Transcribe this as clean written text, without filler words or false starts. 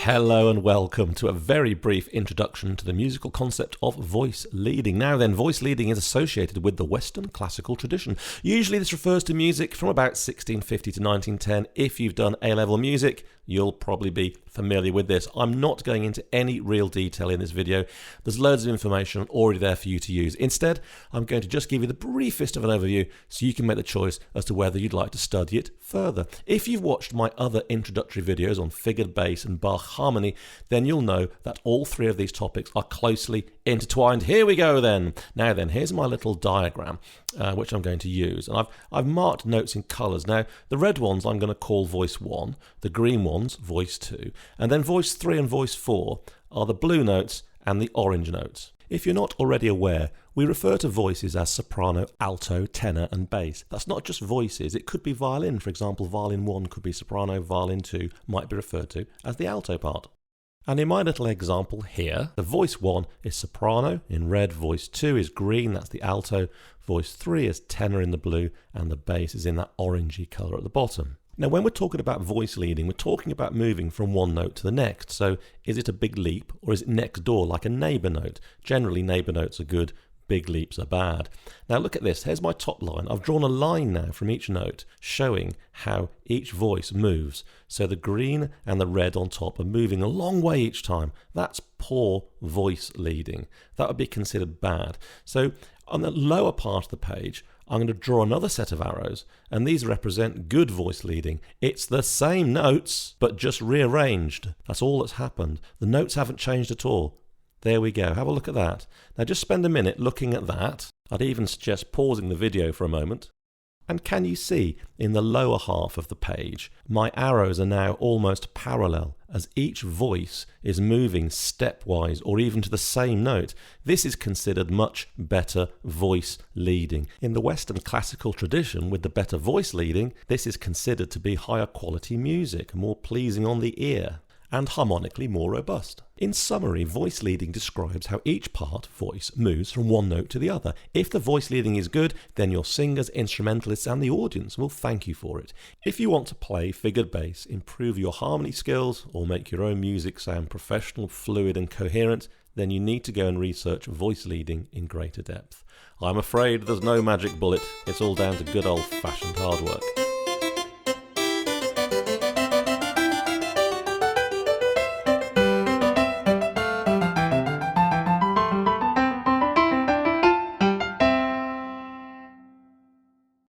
Hello and welcome to a very brief introduction to the musical concept of voice leading. Now then, voice leading is associated with the Western classical tradition. Usually this refers to music from about 1650 to 1910. If you've done A-level music, you'll probably be familiar with this. I'm not going into any real detail in this video. There's loads of information already there for you to use. Instead, I'm going to just give you the briefest of an overview so you can make the choice as to whether you'd like to study it further. If you've watched my other introductory videos on figured bass and Bach harmony, then you'll know that all three of these topics are closely intertwined. Here we go then. Now then, here's my little diagram which I'm going to use. And I've marked notes in colours. Now, the red ones I'm going to call voice 1, the green ones voice 2, and then voice 3 and voice 4 are the blue notes and the orange notes. If you're not already aware, we refer to voices as soprano, alto, tenor and bass. That's not just voices, it could be violin. For example, violin 1 could be soprano, violin 2 might be referred to as the alto part. And in my little example here, the voice 1 is soprano in red, voice 2 is green, that's the alto, voice 3 is tenor in the blue, and the bass is in that orangey colour at the bottom. Now, when we're talking about voice leading, we're talking about moving from one note to the next. So is it a big leap or is it next door like a neighbour note? Generally, neighbour notes are good, big leaps are bad. Now look at this, here's my top line. I've drawn a line now from each note showing how each voice moves. So the green and the red on top are moving a long way each time. That's poor voice leading. That would be considered bad. So on the lower part of the page, I'm going to draw another set of arrows, and these represent good voice leading. It's the same notes, but just rearranged. That's all that's happened. The notes haven't changed at all. There we go. Have a look at that. Now just spend a minute looking at that. I'd even suggest pausing the video for a moment. And can you see in the lower half of the page, my arrows are now almost parallel as each voice is moving stepwise or even to the same note. This is considered much better voice leading. In the Western classical tradition, with the better voice leading, this is considered to be higher quality music, more pleasing on the ear, and harmonically more robust. In summary, voice leading describes how each part, voice, moves from one note to the other. If the voice leading is good, then your singers, instrumentalists and the audience will thank you for it. If you want to play figured bass, improve your harmony skills, or make your own music sound professional, fluid and coherent, then you need to go and research voice leading in greater depth. I'm afraid there's no magic bullet, it's all down to good old-fashioned hard work.